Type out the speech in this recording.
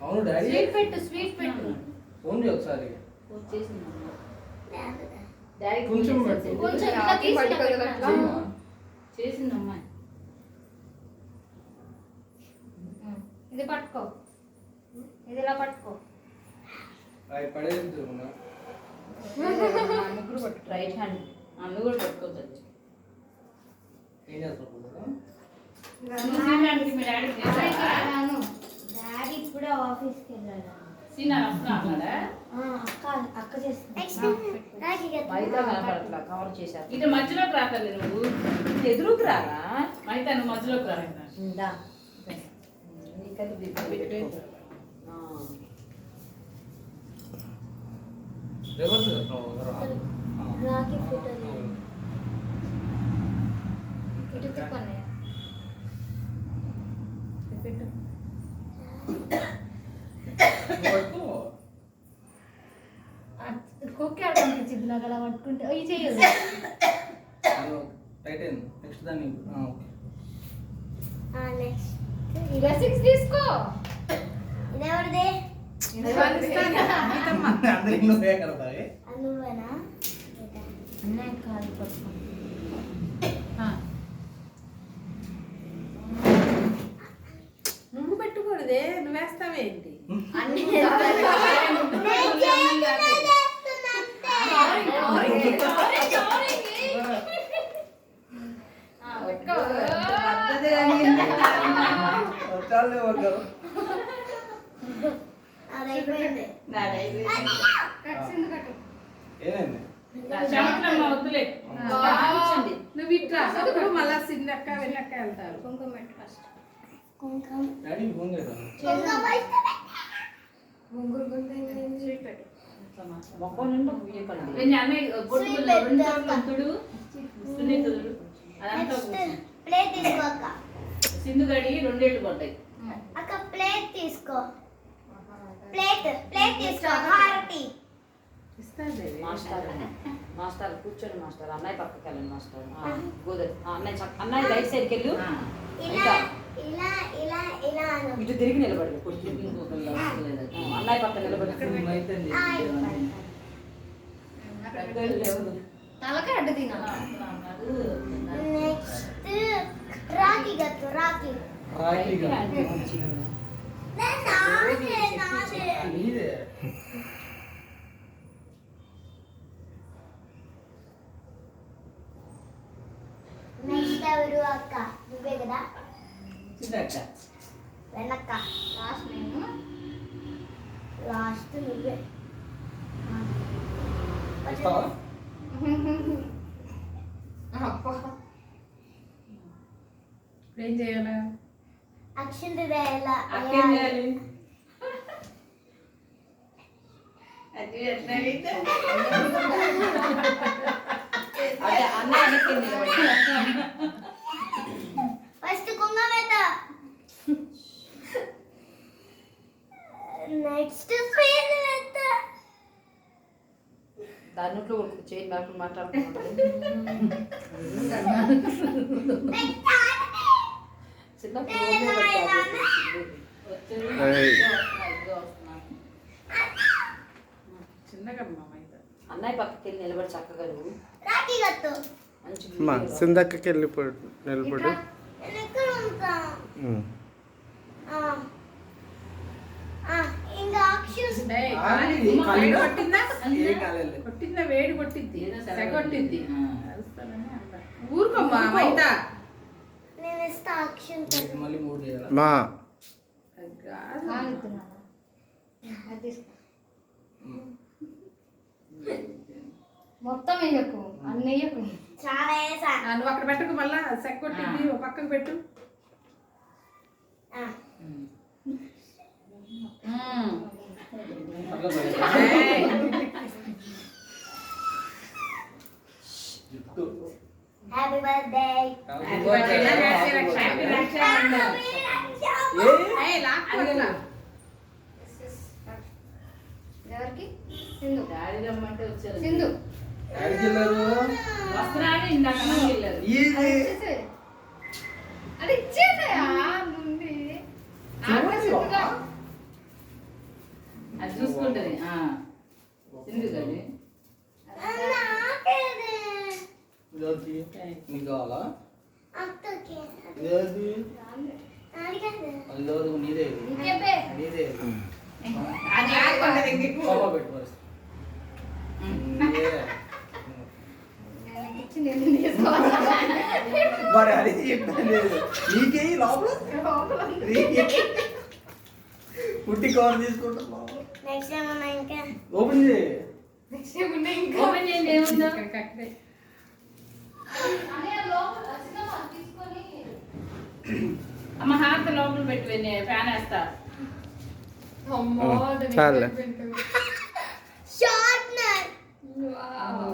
అవును daddy sweet పెట్టు phone చేయి ఒకసారి డాడీ కొంచెం చేసిందమ్మా. ఇది పట్టుకో, ఇది ఇలా పట్టుకో. పడేది ముగ్గురు పట్టు, రైట్ హ్యాండ్ అన్ను కూడా పట్టుకోవచ్చు. ఏం చేస్తాను డాడీ ఇప్పుడే ఆఫీస్కి వెళ్ళాడు. అక్క చేస్తుంది. కవర్ చేశారు. ఇటు మధ్యలోకి రాకలే, నువ్వు ఎదురుకు రారా. అయితే నువ్వు మధ్యలోకి రా. రాఖీ ఫోటో ఇటు తిప్పండి. పెట్టు. కుక్క అనిపించింది నాకు అలా పట్టుకుంటే అవి చేయదు. నెక్స్ట్ దాన్ని బ్లెస్సింగ్స్ తీసుకో. ఇదెవరిది? నువ్వేనా? అన్నయ్య కాదు పట్టుకో. నువ్వు పెట్టుకూడదే, నువ్వేస్తావేంటి? అన్ని నువ్వు ఇట్లా మళ్ళా సిన్నక్క వెన్నక్క వెళ్తారు. కుంకుమ పెట్టు ఫస్ట్. కుంకుమ సింధు గడి రెండేళ్ళు పడ్డాయి. అక్క ప్లేట్ తీసుకో. ప్లేట్ తీసుకో. హారతి మాస్టర్ కూర్చోండి. మాస్టర్ అన్నయ్య పక్కకి వెళ్ళండి. మాస్టర్ గోదరి అన్నయ్య రైట్ సైడ్కి వెళ్ళు. ఇటు తిరిగి నిలబడి అన్నయ్య పక్క నిలబడి. తలకాయ అడ్డు తిన. రాఖీ గట్టు. రాఖీ నెక్స్ట్ ఎవరు? అక్క నువ్వే కదా. వెనక్క లాస్ట్ నువ్వే. ఏం చేయాలి? అక్షంత వేయాలా? ఫస్ట్ కుంకుమ నెక్స్ట్ దాంట్లో చేయి నాకు మాట్లాడుకుంటాను. అన్నయ్య పక్కకి వెళ్ళి నిలబడి చక్కగా సిందక్కకి వెళ్ళిపోడు నిలబడు. కొట్టిందా? వేడి కొట్టింది, కొట్టింది. ఊరుకోమ్మా మైదా. మా మొత్తం వేయకు, అన్నీ వేయకు. చాలా నువ్వు అక్కడ పెట్టకు. మళ్ళా సెక్కొట్టింది పక్కకు పెట్టు. Happy birthday. Happy birthday. Sindhu daddy రమ్మంటే వచ్చారు. సింధు ఎక్కడికి వెళ్ళారు? వస్తున్నాడు ఇందాక అన్నం వెళ్ళారు. ఇచ్చేసేయ్. అది ఇచ్చేసేయా ముందు సింధుగా అది చూసుకుంటది. సింధు గది ఇదొకటి. నీకు కావాలా? ఇదేంటి? అది ఎవరు? నీదే ఇది. ఇంకేపే నీదే ఇది. అది ఆడుకుంటది ఇంకెక్కువ. పాప పెట్టు మరి. నీదే. నాకు ఇచ్చి నేను తీసుకోవాలి మరి అది చెప్పాను. నీకే ఈ లోపల నీకే. పుట్టి కవర్ తీసుకుంటా లోపల. నెక్స్ట్ టైం అన్న ఇంకా ఓపెన్ చేయి. నెక్స్ట్ టైం ఉన్నా ఇంకా ఓపెన్ చేయండి ఏముందో. అనే లోపల చిన్నమ్మ తీసుకొని అమ్మ హాత్ లోపల పెట్టి ఫ్యాన్ వేస్తా. అమ్మో చాలే. Sharpener wow